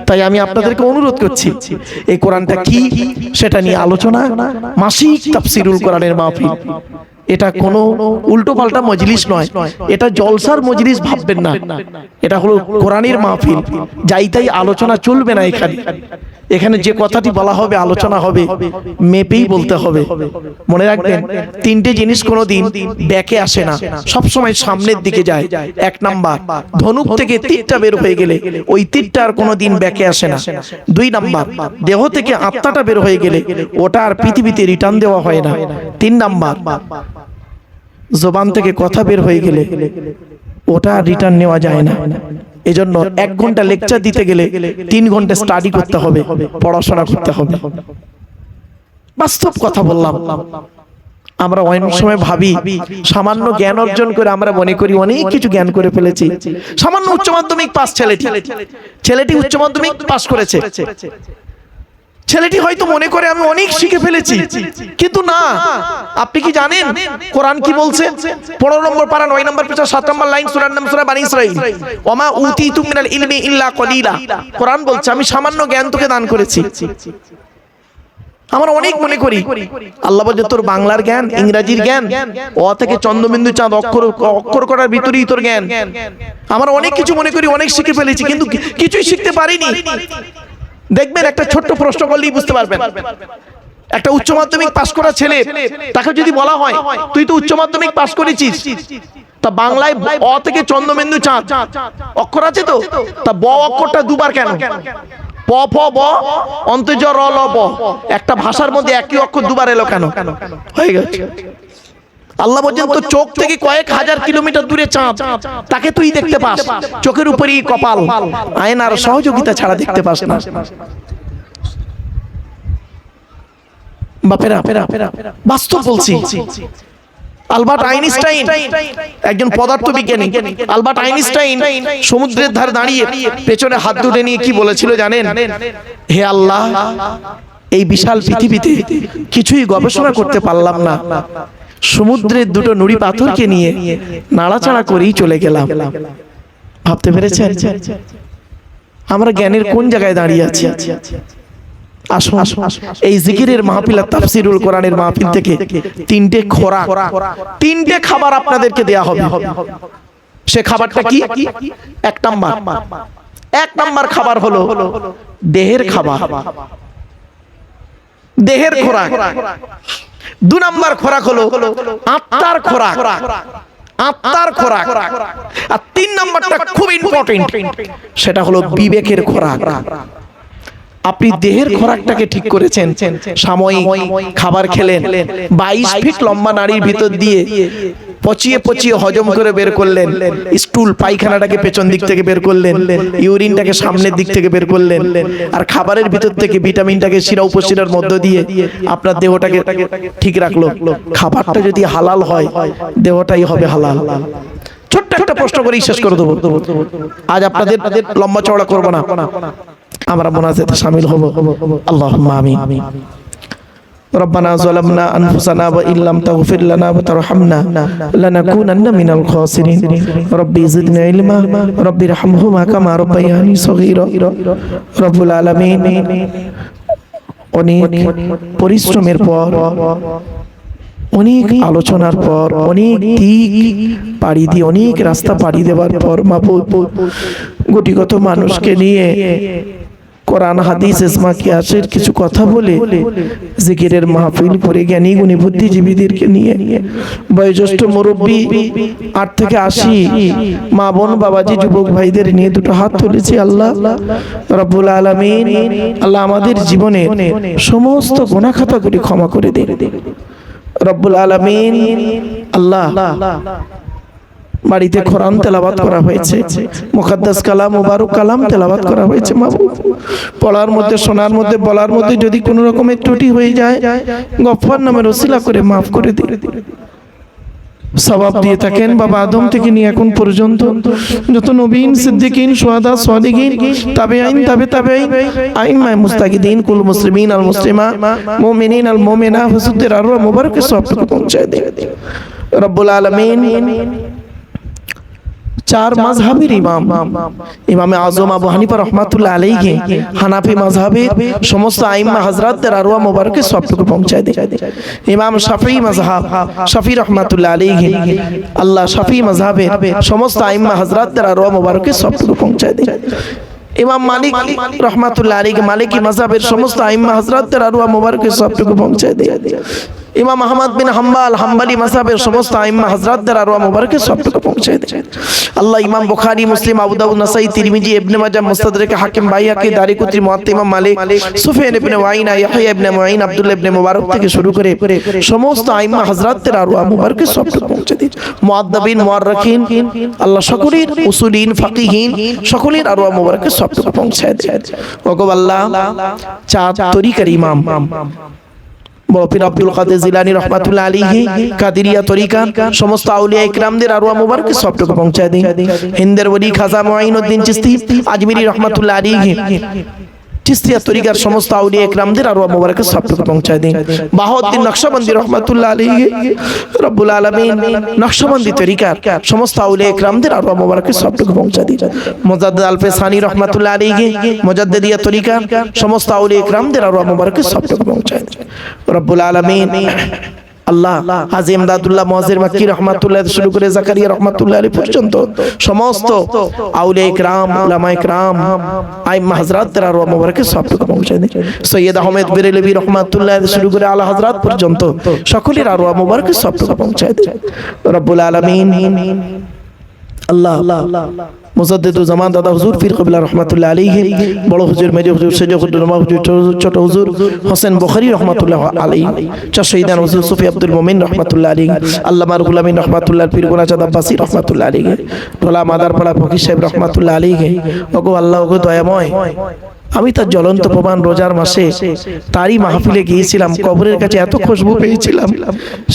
তাই আমি আপনাদেরকে অনুরোধ করছি এই কোরআনটা কি সেটা নিয়ে আলোচনা, মাসিক তাফসিরুল কোরআনের মাহফিল। এটা কোনো উল্টো পাল্টা মজলিস নয়, এটা জলসার মজলিস ভাববেন না, এটা হলো কোরআনের মাহফিল। যাই তাই আলোচনা চলবে না এখানে। এখানে যে কথাটি বলা হবে, আলোচনা হবে, মেপেই বলতে হবে। মনে রাখবেন 3টে জিনিস কোনোদিন ব্যাকে আসে না, সব সময় সামনের দিকে যায়। 1 নাম্বার, ধনুক থেকে তীরটা বের হয়ে গেলে ওই তীরটা আর কোনোদিন ব্যাকে আসে না। 2 নাম্বার, দেহ থেকে আত্মাটা বের হয়ে গেলে ওটা আর পৃথিবীতে রিটার্ন দেওয়া হয় না। 3 নাম্বার, জবান থেকে কথা বের হয়ে গেলে ওটা রিটার্ন নেওয়া যায় না। এজন্য 1 ঘন্টা লেকচার দিতে গেলে 3 ঘন্টা স্টাডি করতে হবে, পড়াশোনা করতে হবে। বাস্তব কথা বললাম। আমরা অনেক সময় ভাবি সামান্য জ্ঞান অর্জন করে আমরা মনে করি অনেক কিছু জ্ঞান করে ফেলেছি। সামান্য উচ্চ মাধ্যমিক পাস ছেলেটি উচ্চ মাধ্যমিক পাস করেছে, ছেলেটি হয়তো মনে করে আমি অনেক শিখে ফেলেছি, কিন্তু না। আপনি কি জানেন কোরআন কি বলছে? 15 নম্বর পারা 9 নম্বর পৃষ্ঠা 7 নম্বর লাইন, সূরার নাম সূরা বানী ইসরাঈল, ওমা উতিতুম মিনাল ইলমি ইল্লা কলিলা। কোরআন বলছে আমি সামান্য জ্ঞান তোকে দান করেছি। আমরা অনেক মনে করি, আল্লাহ বলছে তোর বাংলার জ্ঞান, ইংরেজির জ্ঞান, অ থেকে চন্দ্রবিন্দু চাঁদ অক্ষর করার ভিতরেই তোর জ্ঞান। আমরা অনেক কিছু মনে করি, অনেক শিখে ফেলেছি, কিন্তু কিছুই শিখতে পারিনি। দেখবেন একটা ছোট্ট প্রশ্ন করলেই বুঝতে পারবেন। একটা উচ্চ মাধ্যমিক পাস করা ছেলে, তাকে যদি বলা হয় তুই তো উচ্চ মাধ্যমিক পাস করেছিস, তা বাংলায় অ থেকে চন্দ্রবিন্দু চাঁদ অক্ষর আছে তো, তা ব অক্ষরটা 2 বার কেন? প ফ ব অন্তর্জ র ল ব, একটা ভাষার মধ্যে একই অক্ষর 2 বার এলো কেন? হয়ে গেছে। আল্লাহ বলছেন তো চোখ থেকে কয়েক হাজার কিলোমিটার দূরে চাঁদ, তাকে তুই দেখতে পাস, চোখের উপরেই কপাল, আয়নার সহযোগিতা ছাড়া দেখতে পাস না। বাপেরা বাস্তব বলছি। আলবার্ট আইনস্টাইন একজন পদার্থবিজ্ঞানী। আলবার্ট আইনস্টাইন সমুদ্রের ধারে দাঁড়িয়ে পেছনে হাত দুটো নিয়ে কি বলেছিল জানেন? হে আল্লাহ, এই বিশাল পৃথিবীতে কিছুই গবেষণা করতে পারলাম না, সমুদ্রের 2টো নুড়ি পাথরকে নিয়ে নাড়াচাড়া করেই চলে গেলাম। ভাবতে পেরেছেন আমরা জ্ঞানের কোন জায়গায় দাঁড়িয়ে আছি? আসুন এই জিকিরের মাহফিল আর তাফসিরুল কোরআনের মাহফিল থেকে 3টে খোরাক, 3টে খাবার আপনাদেরকে দেয়া হবে। সে খাবারটা কি? 1 নাম্বার খাবার হলো দেহের খাবার, দেহের খোরাক। 2 নাম্বার খোরাক হলো আত্মার খোরাক। আত্মার খোরাক। আর 3 নাম্বারটা খুব ইম্পর্টেন্ট, সেটা হলো বিবেকের খোরাক। আপনি দেহের খোরাকটাকে ঠিক করেছেন, সাময়িক খাবার খেলেন, 22 ফিট লম্বা নাড়ির ভিতর দিয়ে পচিয়ে পচিয়ে হজম করে বের করলেন, স্টুল পায়খানাটাকে পেছন দিক থেকে বের করলেন, ইউরিনটাকে সামনের দিক থেকে বের করলেন, আর খাবারের ভিতর থেকে ভিটামিনটাকে শিরা উপশিরার মধ্য দিয়ে আপনার দেহটাকে ঠিক রাখলো। খাবারটা যদি হালাল হয়, দেহটাই হবে হালাল। ছোট্ট একটা প্রশ্ন করে শেষ করে দেবো, আজ আপনাদের লম্বা চওড়া করবো না, আমরা মোনাজাতে শামিল হব। আল্লাহুম্মা আমিন। ربنا ظلمنا أنفسنا وإن لم تغفر لنا وترحمنا لنكونن من الخاسرين ربي زدنا علما ربي ارحمهما كما ربياني صغيرا رب العالمين অনেক পরিশ্রমের পর, অনেক আলোচনার পর, অনেক দিক পাড়ি দিয়ে, অনেক রাস্তা পাড়ি দেওয়ার পর মাহবুব গুটিগত মানুষকে নিয়ে কোরআন হাদিস ইসমা কিয়াসের কিছু কথা বলে জিকিরের মাহফিল করে জ্ঞানী গুণী বুদ্ধিজীবীদেরকে নিয়ে বয়োজ্যেষ্ঠ মুরব্বী 8 থেকে 80 মা বোন বাবাজি যুবক ভাইদের নিয়ে দুটো হাত তুলেছি। আল্লাহ রব্বুল আলামিন, আল্লাহ আমাদের জীবনে সমস্ত গুনাহ খাতাগুলি ক্ষমা করে দিন রব্বুল আলামিন। আল্লাহ বাড়িতে কোরআন তেলাওয়াত করা হয়েছে, মুকদ্দাস কালাম মুবারক কালাম তেলাওয়াত করা হয়েছে। মাহবুব পড়ার মধ্যে, শোনার মধ্যে, বলার মধ্যে যদি কোনো রকমের ত্রুটি হয়ে যায়, গফফার নামের ওসিলা করে মাফ করে দিন। সওয়াব দিয়ে থাকেন বাবা আদম থেকে নিয়ে এখন পর্যন্ত যত নবীন, সিদ্দিকিন, শুহাদা, সালিহিন, তাবেঈন, তাবেঈন, আইম্মা মুস্তাকিদিন, কুল মুসলিমিন আল মুসলিমা, মুমিনিন আল মুমিনা, হুজুরদের আরওয়াহ মুবারকে সবটুকু পৌঁছায় দেন রব্বুল আলামিন। 4 মাযহাবের ইমাম, ইমামে আযম আবু হানিফা রাহমাতুল্লাহ আলাইহি, হানাফি মাযহাবের সমস্ত আইম্মা হযরতদের আরওয়াহ মুবারকে সবটুকু পৌঁছায় দেন। ইমাম শাফিঈ মাযহাব, শাফিঈ রাহমাতুল্লাহ আলাইহি, আল্লাহ শাফিঈ মাযহাবের সমস্ত আইম্মা হযরতদের আরওয়াহ মুবারকে সবটুকু পৌঁছায় দেন। ইমাম মালিক রাহমাতুল্লাহ আলাইহি, মালিকি মাযহাবের সমস্ত আইম্মা হযরতদের আরওয়াহ মুবারকে সবটুকু পৌঁছায় দেন। ইমাম আহমদ বিন হাম্বল, হাম্বলি মাযহাবের সমস্ত আইম্মা হযরতদের আরওয়াহ মুবারকে সবটুকু পৌঁছায় দেন। আল্লাহ ইমাম বুখারী, মুসলিম, আবু দাউদ, নাসাঈ, তিরমিজি, ইবনে মাজাহ, মুস্তাদরাক হাকিম, বাইহাকি, দারিকুতনি, মুয়াত্তা ইমাম মালিক, সুফিয়ান ইবনে ওয়াইনা, ইয়াহইয়া ইবনে মুঈন, আব্দুল্লাহ ইবনে মুবারক থেকে শুরু করে সমস্ত আইম্মা হযরতদের আরওয়াহ মুবারকে সবটুকু পৌঁছে দিন। মুআদ্দাবিন, মুআররিখিন, আল্লাহ সকলের উসুলিন, ফাকিহিন সকলের আরওয়াহ মুবারকে সবটুকু পৌঁছায় দেন। ওগো আল্লাহ, 4 তরিকার ইমাম বড় পীর আব্দুল কাদের জিলানী রাহমাতুল্লাহ আলাইহি, কাদেরিয়া তরিকা সমস্ত আউলিয়া ইকরামদের আরওয়াহ মুবারকে সবটুকু পৌঁছায় দিন। হিন্দের ওলি খাজা মুঈনুদ্দিন চিশতি আজমিরি রাহমাতুল্লাহ আলাইহি, চিশতিয়া তরিকার সমস্ত আউলিয়া ইকরামদের আরওয়াহ মুবারকে সবটুকু পৌঁছায় দিন। বাহাউদ্দিন নকশবন্দি রাহমাতুল্লাহ আলাইহি, রব্বুল আলামিন নকশবন্দি তরিকার সমস্ত আউলিয়া ইকরামদের আরওয়াহ মুবারকে সবটুকু পৌঁছায় দিন। মুজাদ্দিদ আল ফেসানি রাহমাতুল্লাহ আলাইহি, মুজাদ্দিদিয়া তরিকার সমস্ত আউলিয়া ইকরামদের আরওয়াহ মুবারকে সবটুকু পৌঁছায় দিন রব্বুল আলামিন। আল্লাহ হাজী ইমদাদুল্লাহ মুআজ্জির মাক্কি রাহমাতুল্লাহ শুরু করে জাকারিয়া রাহমাতুল্লাহ আলাইহি পর্যন্ত সমস্ত আউলিয়া ইকরাম, উলামা ইকরাম, আইম্মা হযরতদের আরওয়াহ মুবারকে সবটুকু পৌঁছায় দিন। সৈয়দ আহমেদ বেরেলভী রাহমাতুল্লাহ শুরু করে আলা হযরত পর্যন্ত সকলের আরওয়াহ মুবারকে সবটুকু পৌঁছায় দিন রব্বুল আলামিন। আল্লাহ মুজাদ্দিদুল জামান দাদা হুজুর পীর কিবলা রাহমাতুল্লাহ আলাইহি, বড় হুজুর, মেজো হুজুর, সেজো হুজুর, নমা হুজুর, ছোট হুজুর হোসেন বুখারী রাহমাতুল্লাহ আলাইহি, চার শহীদান হুজুর সুফি আব্দুল মুমিন রাহমাতুল্লাহ আলাইহি, আল্লামা রুহুল আমিন রাহমাতুল্লাহ, পীর গোনাজাদ আব্বাসী রাহমাতুল্লাহ আলাইহি, ঢোলা মাদারপাড়া ফকির সাহেব রাহমাতুল্লাহ আলাইহি। ওগো আল্লাহ, ওগো দয়াময়, আমি তার জ্বলন্ত প্রমাণ রোজার মাসে তারই মাহফিলে গিয়েছিলাম, কবরের কাছে এত খুশবু পেয়েছিলাম,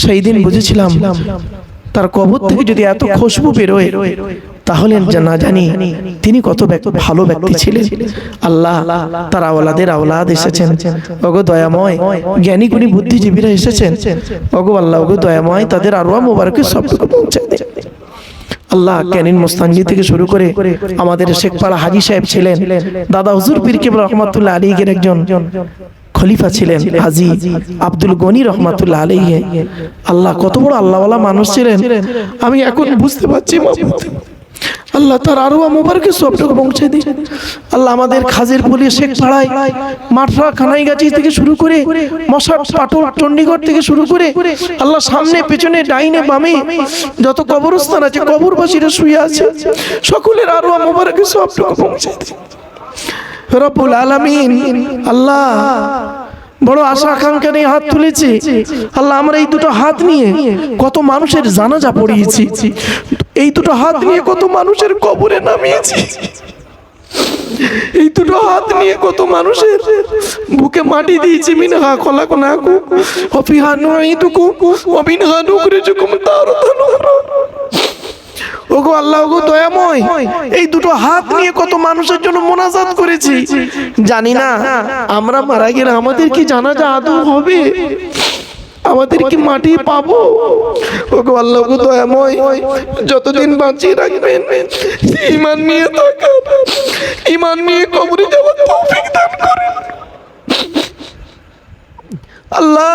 সেই দিন বুঝেছিলাম তার কবর থেকে যদি এত খুশবু বেরোয় তাহলে না জানি তিনি কত ভালো ব্যক্তি ছিলেন। আল্লাহ, তার আওলাদের আওলাদ এসেছেন, ওগো দয়াময়, জ্ঞানী গুণী বুদ্ধিজীবীরা এসেছেন, ওগো আল্লাহ, ওগো দয়াময়, তাদের আরওয়াহ মুবারকে সবটুকু পৌঁছে দেন। আল্লাহ ক্যানিন মোস্তানজি থেকে শুরু করে আমাদের শেখপাড়া হাজী সাহেব ছিলেন, দাদা হুজুর পীর কিবলা রাহমাতুল্লাহ আলাইহির একজন খলিফা ছিলেন হাজী আব্দুল গনি রাহমাতুল্লাহ আলাইহি। আল্লাহ কত বড় আল্লাহওয়ালা মানুষ ছিলেন, আমি এখন বুঝতে পারছি। আল্লাহ তার আরো মোবারকে সবটুকু পৌঁছে দিন। আল্লাহ আমাদের খাজের বলি শেখ পাড়ায় মাঠরা কানাইগাছি থেকে শুরু করে মশাট পাটল চণ্ডীগড় থেকে শুরু করে আল্লাহ সামনে পেছনে ডাইনে বামে যত কবরস্থান আছে কবরবাসীরা শুয়ে আছে সকলের আরো মোবারকে সবটুকু পৌঁছে দিন রব্বুল আলামিন। আল্লাহ বড় আশা আকাঙ্ক্ষা নিয়ে হাত তুলেছি আল্লাহ, আমরা এই দুটো হাত নিয়ে কত মানুষের জানাজা পড়িয়েছি, এই দুটো হাত নিয়ে কত মানুষের কবরে নামিয়েছি, এই দুটো হাত নিয়ে কত মানুষের বুকে মাটি দিয়েছি। মিনহা খলাকনাকুম ওয়া ফিহা নুঈদুকুম ওয়া মিনহা নুখরিজুকুম তারাতান উখরা। ওগো আল্লাহ, ওগো দয়াময়, এই দুটো হাত নিয়ে কত মানুষের জন্য মোনাজাত করেছি। জানি না আমরা মারা গেলে আমাদের কি জানাজা আদৌ হবে, আমাদের কি মাটি পাবো? ওগো আল্লাহ, ওগো দয়াময়, যতদিন বাঁচিয়ে রাখবেন ঈমান নিয়ে থাকা, ঈমান নিয়ে কবরে যাওয়ার তৌফিক দান করেন আল্লাহ।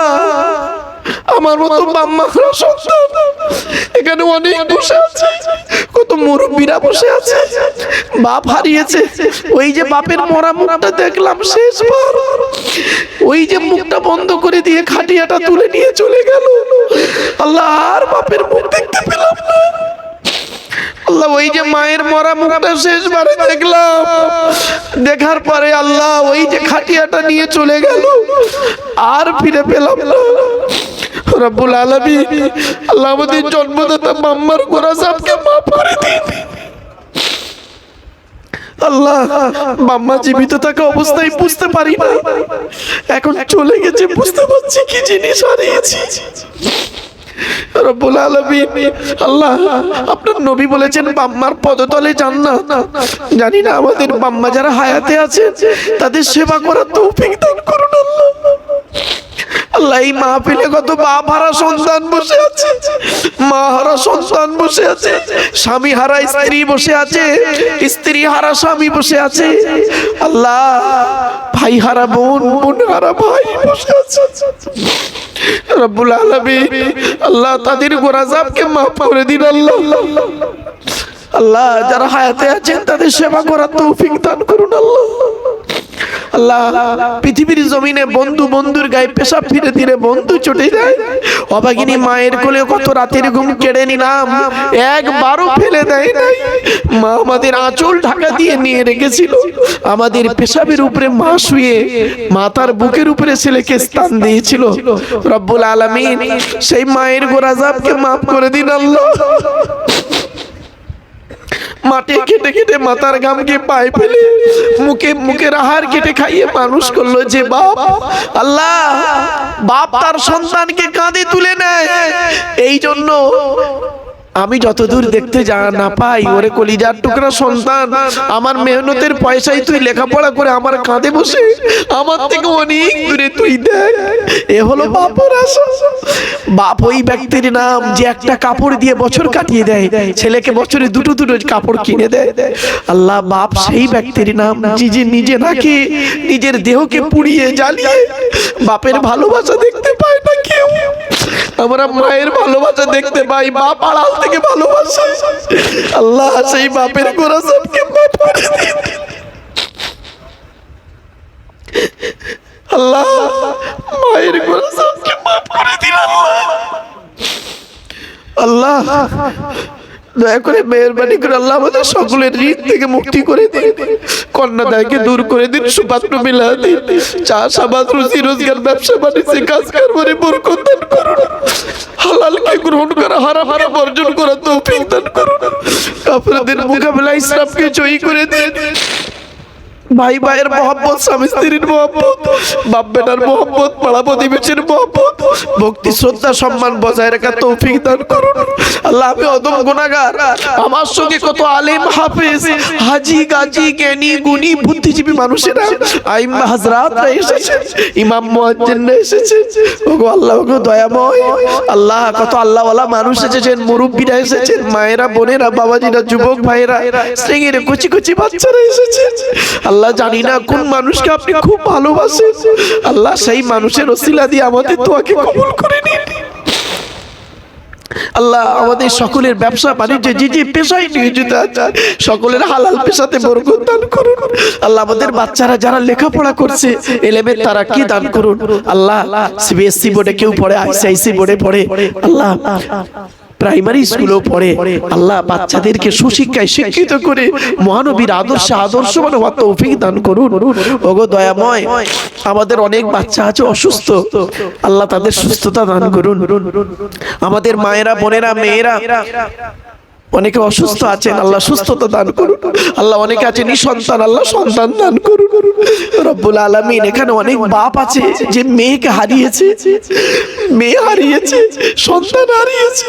আমার মতো বাম্মাখরা সন্তান এখানে অনেক বসে আছে, কত মুরব্বীরা বসে আছে, বাপ হারিয়েছে। ওই যে বাপের মরা মুখটা দেখলাম শেষবার, ওই যে মুখটা বন্ধ করে দিয়ে খাটিয়াটা তুলে নিয়ে চলে গেল আল্লাহ, আর বাপের মুখ দেখতে পেলাম না আল্লাহ। ওই যে মায়ের মরা মুখটা শেষবারে দেখলাম, দেখার পরে আল্লাহ ওই যে খাটিয়াটা নিয়ে চলে গেল, আর ফিরে পেলাম না রব্বুল আলামিন। আল্লাহ আমাদের জন্মদাতা মাম্মার গোরা সাহেবকে মাফ করে দিন আল্লাহ। মাম্মা জীবিত থাকা অবস্থায় বুঝতে পারি না, এখন চলে গেছে বুঝতে পারছি কি জিনিস হারিয়েছি রব্বুল আলামিন। আল্লাহ আপনার নবী বলেছেন বাম্মার পদতলে জান্নাত। জানি না আমাদের বাম্মা যারা হায়াতে আছে তাদের সেবা করার তৌফিক দান করুন আল্লাহ। আল্লাহ এই মাহফিলে কত বাপ হারা সন্তান বসে আছে, মা হারা সন্তান বসে আছে, স্বামী হারা স্ত্রী বসে আছে, স্ত্রী হারা স্বামী বসে আছে আল্লাহ, ভাই হারা বোন, বোন হারা ভাই বসে আছে রব্বুল আলামিন। আল্লাহ তাদের গুনাহকে মাফ করে দিন আল্লাহ। আল্লাহ যারা হায়াতে আছেন তাদের সেবা করার তৌফিক দান করুন আল্লাহ। আল্লাহ পৃথিবীর জমিনে বন্ধু বন্ধুর গায়ে পেশাব ফিরে দিলে বন্ধু চটে যায়, অভাগিনী মায়ের কোলে কত রাতের ঘুম কেড়ে নিলাম, একবারও ফেলে দেয় নাই। মা আমাদের আঁচল ঢাকা দিয়ে নিয়ে রেখেছিল, আমাদের পেশাবের উপরে মা শুয়ে মাতার বুকের উপরে ছেলেকে স্থান দিয়েছিল রব্বুল আলামিন। সেই মায়ের গোরাজাবকে মাফ করে দিন আল্লাহ। মাটি কেটে কেটে মাথার ঘামকে পায়ে ফেলে মুখের আহার কেটে খাইয়ে মানুষ করলো যে বাপ আল্লাহ, বাপ তার সন্তানকে কাঁধে তুলে নেয়। এই জন্য আমি যতদূর দেখতে না পাই, ওরে কলিজার টুকরা সন্তান, আমার মেহনতের পয়সায় তুই লেখাপড়া করে আমার কাঁধে বসে আমার থেকে অনেক দূরে তুই দেখ, এ হলো বাপের আশা। বাপ ওই ব্যক্তির নাম যে একটা কাপড় দিয়ে বছর কাটিয়ে দেয়, ছেলেকে বছরে দুটো দুটো কাপড় কিনে দেয় আল্লাহ। বাপ সেই ব্যক্তির নাম যে নিজে নাকি নিজের দেহকে পুড়িয়ে জ্বালিয়ে বাপের ভালোবাসা দেখতে পায় না কেউ। আমরা মায়ের ভালোবাসা দেখতে পাই, বাপ আড়াল থেকে ভালোবাসে আল্লাহ। সেই বাপের গোরা সবকে মাফ করে দিন আল্লাহ, মায়ের গোরা সবকে মাফ করে দিন আল্লাহ। দয়া করে মেহেরবানি করে আল্লাহ আমাদের সকলের ঋণ থেকে মুক্তি করে দিন, কন্যাদায়কে দূর করে দিন, সুপাত্র মিলা দিন, চাষাবাদ রুজি রোজগার ব্যবসা বাণিজ্যে কাজ কারবারে বরকত দান করুন, হালালকে গ্রহণ করা হারাম বর্জন করা তৌফিক দান করুন, কাফেরদের মোকাবেলায় ইসলামকে জয়ী করে দিন। ভাই ভাইয়ের মোহাম্মত, স্বামী স্ত্রীর মোহাম্মত, বাপ বেটার মোহাম্মত, পাড়া প্রতিবেশীর মোহাম্মত, ভক্তি শ্রদ্ধা সম্মান বজায় রাখা তৌফিক দান করুন আল্লাহ। আমি অদম গুনাহগার, আমার সঙ্গে কত আলেম হাফেজ হাজি গাজী জ্ঞানী গুণী বুদ্ধিজীবী মানুষেরা আইম্মা হযরতরা এসেছেন, ইমাম মুয়াজ্জিনরা এসেছেন। ওগো আল্লাহ, ওগো দয়াময় আল্লাহ, কত আল্লাহওয়ালা মানুষ এসেছেন, মুরব্বীরা এসেছেন, মায়েরা বোনেরা বাবাজিরা যুবক ভাইরা শ্রেণীর কুচি কুচি বাচ্চারা এসেছেন আল্লাহ। জানি না কোন মানুষকে আপনি খুব ভালোবাসেন আল্লাহ, সেই মানুষের ওসিলা দিয়ে আমাদের দোয়াকে কবুল করে নিন আল্লাহ আমাদের সকলের ব্যবসা বাণিজ্য যে যে পেশায় নিয়োজিত আছে সকলের হালাল পেশাতে বরকত দান করুন আল্লাহ। আমাদের বাচ্চারা যারা লেখাপড়া করছে এলেমের তারা কি দান করুন আল্লাহ। সিবিএসসি বোর্ডে কেউ পড়ে, আইসিআইসি বোর্ডে পড়ে আল্লাহ, প্রাইমারি স্কুলেও পড়ে আল্লাহ। বাচ্চাদেরকে সুশিক্ষায় শিক্ষিত করে মহানবীর আদর্শবান হওয়ার তৌফিক দান করুন ওগো দয়াময়। আমাদের অনেক বাচ্চা আছে অসুস্থ আল্লাহ, তাদের সুস্থতা দান করুন। আমাদের মায়েরা, বোনেরা, মেয়েরা অনেকে অসুস্থ আছেন আল্লাহ, সুস্থতা দান করুন আল্লাহ। অনেকে আছে নিঃসন্তান আল্লাহ, সন্তান দান করুন রব্বুল আলামিন। এখানে অনেক বাপ আছে যে মেয়েকে হারিয়েছে, মেয়ে হারিয়েছে, সন্তান হারিয়েছে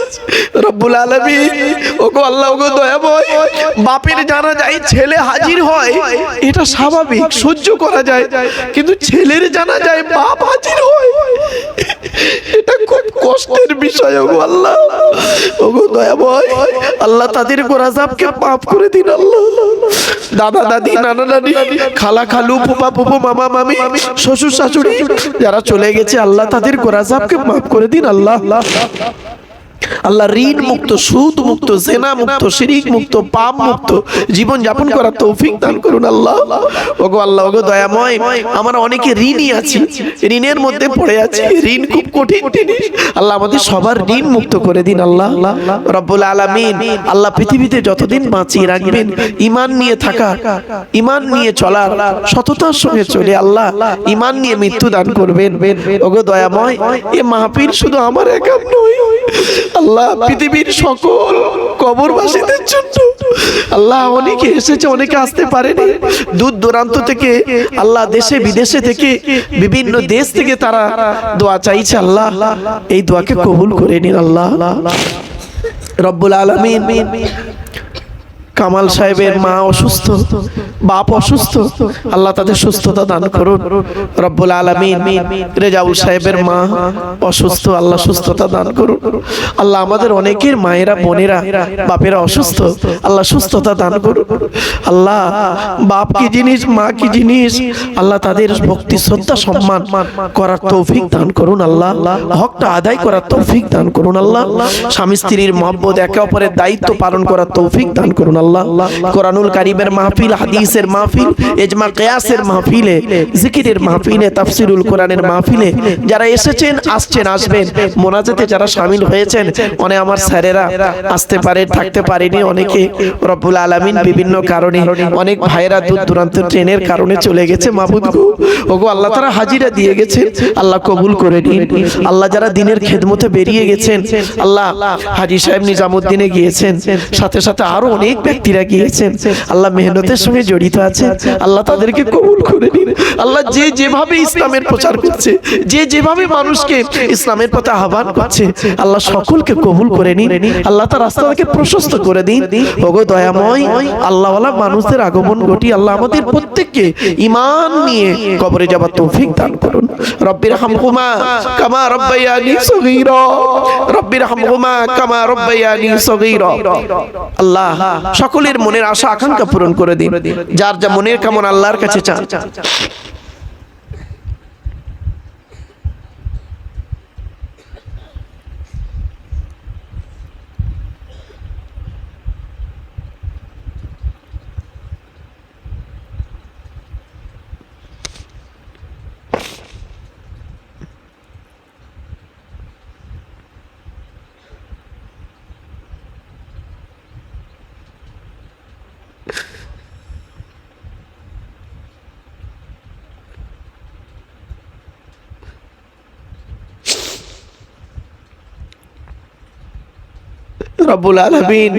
রব্বুল আলামিন। ওগো আল্লাহ, ওগো দয়াময়, বাপের জানা যায় ছেলে হাজির হয় এটা স্বাভাবিক, সহ্য করা যায়, কিন্তু ছেলের জানা যায় বাপ হাজির হয় এটা খুব কষ্টের বিষয় ওগো আল্লাহ, ওগো দয়াময় আল্লাহ। তাদের গোরাজাবকে মাফ করে দিন আল্লাহ। দাদা দাদি, নানা নানি, খালা খালু, ফুপা ফুপু, মামা মামি, শ্বশুর শাশুড়ি যারা চলে গেছে আল্লাহ, তাদের গোরাজাবকে মাফ করে দিন আল্লাহ। আল্লাহ ঋণ মুক্ত, সুদ মুক্ত, জেনা মুক্ত, শিরিক মুক্ত, পাপ মুক্ত জীবন যাপন করার তৌফিক দান করুন আল্লাহ। ওগো আল্লাহ, ওগো দয়াময়, আমরা অনেকে ঋণী আছি, ঋণের মধ্যে পড়ে আছি, ঋণ খুব কঠিন জিনিস আল্লাহ। আমাদের সবার ঋণ মুক্ত করে দিন আল্লাহ রব্বুল আলামিন। আল্লাহ পৃথিবীতে যতদিন বাঁচিয়ে রাখবেন ঈমান নিয়ে থাকা, ঈমান নিয়ে চলার, সততার সঙ্গে চলে আল্লাহ ঈমান নিয়ে মৃত্যু দান করবেন ওগো দয়াময়। এ মাহফিল শুধু আমার একা নয় আল্লাহ, পৃথিবীর সকল কবরবাসীদের জন্য আল্লাহ। অনেকে এসেছে, অনেকে আসতে পারেনি, দূর দূরান্ত থেকে আল্লাহ, দেশে বিদেশে থেকে, বিভিন্ন দেশ থেকে তারা দোয়া চাইছে আল্লাহ। এই দোয়াকে কবুল করে নিন আল্লাহ রব্বুল আলামিন। কামাল সাহেবের মা অসুস্থ, বাপ অসুস্থ আল্লাহ, তাদের সুস্থতা দান করুন রব্বুল আলামিন। রেজাউল সাহেবের মা অসুস্থ আল্লাহ, সুস্থতা দান করুন আল্লাহ। আমাদের অনেকের মায়েরা, বোনেরা, বাপেরা অসুস্থ আল্লাহ, সুস্থতা দান করুন আল্লাহ। বাপ কি জিনিস, মা কি জিনিস আল্লাহ, তাদের ভক্তি, শ্রদ্ধা, সম্মান করার তৌফিক দান করুন আল্লাহ। হকটা আদায় করার তৌফিক দান করুন আল্লাহ। স্বামী স্ত্রীর মহব্বত, একে অপরের দায়িত্ব পালন করার তৌফিক দান করুন আল্লাহ। কোরআনুল কারীমের মাহফিল, হাদিসের মাহফিল, ইজমা কিয়াসের মাহফিলে, জিকিরের মাহফিলে, তাফসীরুল কোরআনের মাহফিলে যারা এসেছেন, আসছেন, আসবেন, মোনাজাতে যারা শামিল হয়েছেন, অনেক আমার স্যারেরা আসতে পারে, থাকতে পারেনি, অনেকে রব্বুল আলামিন বিভিন্ন কারণে, অনেক ভাইরা দূর দূরান্ত ট্রেনের কারণে চলে গেছে মাবুদ গো, ওগো আল্লাহ, তারা হাজিরা দিয়ে গেছেন আল্লাহ, কবুল করে নিন আল্লাহ। যারা দিনের খেদমতে বেরিয়ে গেছেন আল্লাহ, হাজী সাহেব নিজামুদ্দিনে গিয়েছেন, সাথে সাথে আরো অনেক ব্যক্তিরা গিয়েছেন আল্লাহ, মেহনতের সঙ্গে জড়িত আছে আল্লাহ, তাদেরকে কবুল করে নিন আল্লাহ। যে যেভাবে ইসলামের প্রচার করছে, যে যেভাবে মানুষকে ইসলামের পথে আহ্বান করছে আল্লাহ, সকলকে কবুল করে নিন আল্লাহ। তার রাস্তাকে প্রশস্ত করে দিন ওগো দয়াময় আল্লাহওয়ালা মানুষদের আগমন ঘটি আল্লাহ। আমাদের প্রত্যেককে ঈমান নিয়ে কবরে যাবার তৌফিক দান করুন। রব্বির হামহুমা কামা রব্বায়ানি সগীরা, রব্বির হামহুমা কামা রব্বায়ানি সগীরা আল্লাহ। সকলের মনের আশা আকাঙ্ক্ষা পূরণ করে দিন, যার যা মনের কেমন আল্লাহর কাছে চান। রব্বুল আলামিন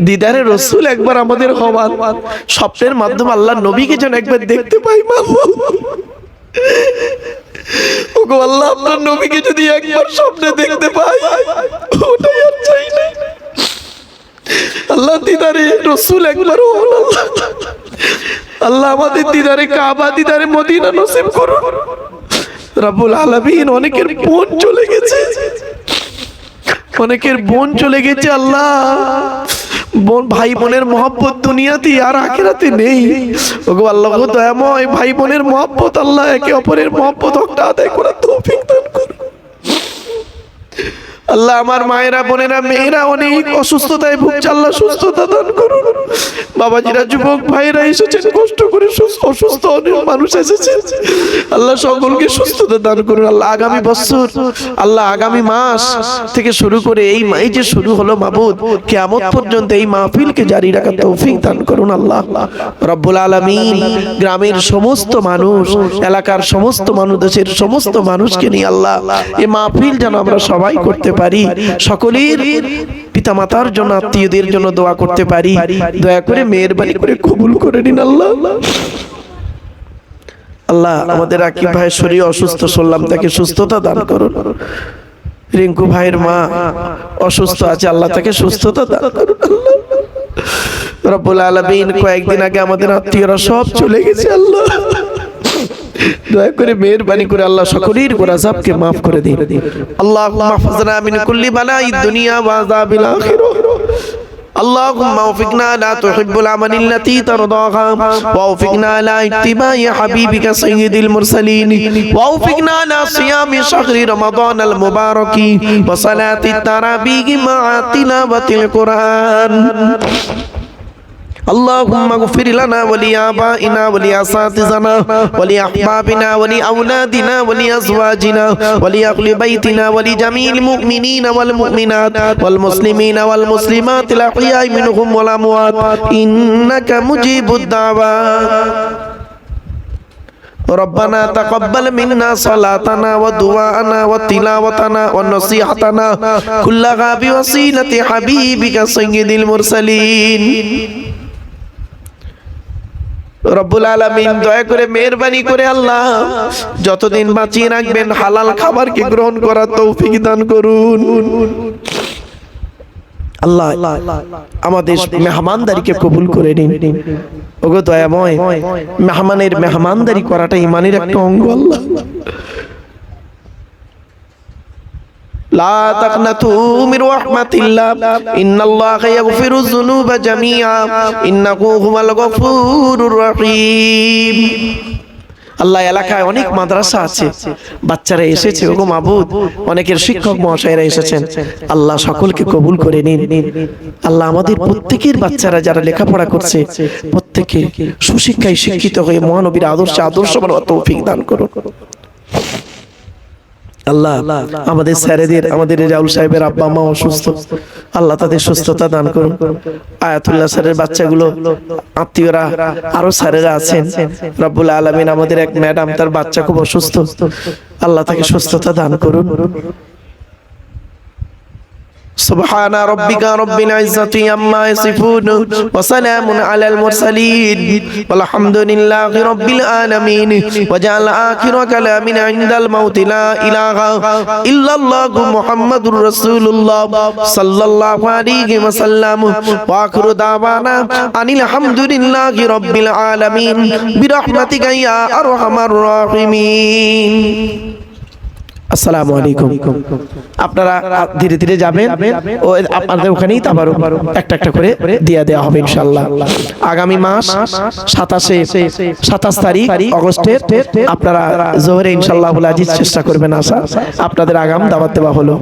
দিদারে রাসূল একবার আমাদের হওয়ার স্বপ্নের মাধ্যমে আল্লাহর নবীকে যেন একবার দেখতে পাই মাহবুব। ওগো আল্লাহ, আপনার নবীকে যদি একবার স্বপ্নে দেখতে পাই ওটাই আর চাই না আল্লাহ। দিদারে রাসূল একবার হন আল্লাহ। আমাদের দিদারে কাবা, দিদারে মদিনা নসিব করুন রব্বুল আলামিন। অনেকের বোন চলে গেছে, অনেকের বোন চলে গেছে আল্লাহ। বোন, ভাই বোনের মহব্বত দুনিয়াতে আর আখিরাতে নেই ওগো আল্লাহ, গো দয়াময়। ভাই বোনের মহব্বত আল্লাহ, একে অপরের মহব্বত হকটা আদায় করার তৌফিক দান করুন আল্লাহ আমার মায়েরা বোনেরা মেয়েরা অনেক অসুস্থতায় ভুগছে, আল্লাহ সুস্থতা দান করুন। বাবাজিরা যুবক ভাইরা এসেছেন কষ্ট করে, অসুস্থ অনেক মানুষ এসেছে, আল্লাহ সকলকে সুস্থতা দান করুন। আল্লাহ আগামী বছর, আল্লাহ আগামী মাস থেকে শুরু করে এই যে শুরু হলো মাবুদ, কিয়ামত পর্যন্ত এই মাহফিলকে জারি রাখার তৌফিক দান করুন আল্লাহ রব্বুল আলামিন। গ্রামের সমস্ত মানুষ, এলাকার সমস্ত মানুষ, দেশের সমস্ত মানুষকে নিয়ে আল্লাহ এই মাহফিল যেন আমরা সবাই করতে পারি, সকলের পিতামাতার জন্য, আত্মীয়দের জন্য দোয়া করতে পারি। দয়া করে মেহেরবানি করে কবুল করে নিন আল্লাহ। আল্লাহ আমাদের আকিব ভাইয়ের শরীর অসুস্থ, শুনলাম, তাকে সুস্থতা দান করুন। রিঙ্কু ভাইয়ের মা অসুস্থ আছে, আল্লাহ তাকে সুস্থতা দান করুন আল্লাহ রব্বুল আলামিন। কয়েকদিন আগে আমাদের আত্মীয়রা সব চলে গেছে, আল্লাহ দয়া করে মেহেরবানি করে আল্লাহ সকলের গুনাহকে maaf করে দিন। আল্লাহুম্মা মাহফুজনা মিন কুল্লি বালাইদ দুনিয়া ওয়া আযাবিল আখিরাহ। اللهم وفقنا لا تحب العمل التي ترضاها، ووفقنا على اتباع حبيبك سيد المرسلين، ووفقنا على صيام شهر رمضان المبارك وصلاة التراويح مع تلاوة القرآن. اللهم اغفر لنا ولآبائنا ولأساتذتنا ولأحبابنا ولأولادنا ولأزواجنا ولأهل بيتنا ولجميع المؤمنين والمؤمنات والمسلمين والمسلمات الأحياء منهم والأموات إنك مجيب الدعوات. ربنا تقبل منا صلاتنا ودعاءنا وتلاوتنا ونصيحتنا كلها بوسيلة حبيبك سيد المرسلين. রব্বুল আলামিন দয়া করে মেহেরবানি করে আল্লাহ যতদিন বাঁচিয়ে রাখবেন হালাল খাবারকে গ্রহণ করার তৌফিক দান করুন আল্লাহ। আমাদের মেহমানদারিকে কবুল করে নিন ওগো দয়াময়। মেহমানের মেহমানদারি করাটা ঈমানের একটা অঙ্গ আল্লাহ। لا تقنطوا من رحمة الله إن الله يغفر الذنوب جميعا إنه هو الغفور الرحيم. আল্লাহ এলাকায় অনেক মাদ্রাসা আছে, বাচ্চারা এসেছে ওগো মাবুদ, অনেকের শিক্ষক মহাশয়রা এসেছেন, আল্লাহ সকলকে কবুল করে নিন আল্লাহ। আমাদের প্রত্যেকের বাচ্চারা যারা লেখাপড়া করছে প্রত্যেকে সুশিক্ষায় শিক্ষিত হয়ে মহানবীর আদর্শবান তৌফিক দান করুন আল্লাহ। আমাদের স্যারেদের, আমাদের রাউল সাহেবের আব্বা মা অসুস্থ, আল্লাহ তাদের সুস্থতা দান করুন। আয়াতুল্লাহ স্যারের বাচ্চাগুলো, আত্মীয়রা, আরো স্যারেরা আছেন, রব্বুল আলামিন আমাদের এক ম্যাডাম, তার বাচ্চা খুব অসুস্থ, আল্লাহ তাকে সুস্থতা দান করুন। سبحان ربك رب العزة عما يصفون وسلام على المرسلين والحمد لله رب العالمين. وجعل آخر كلامنا عند الموت لا إله إلا الله محمد رسول الله صلى الله عليه وسلم وآخر دعوانا أن الحمد لله رب العالمين برحمتك يا أرحم الراحمين. আসসালামু আলাইকুম। আপনারা ধীরে ধীরে যাবেন, ও আপনাদের ওখানেই তাবারুক একটা একটা করে দিয়ে দেওয়া হবে ইনশাআল্লাহ। আগামী মাস 27 তারিখ আগস্টের আপনারা জোহরে ইনশাআল্লাহ আজিজ চেষ্টা করবেন আসা, আপনাদের আগাম দাওয়াত দেওয়া হলো।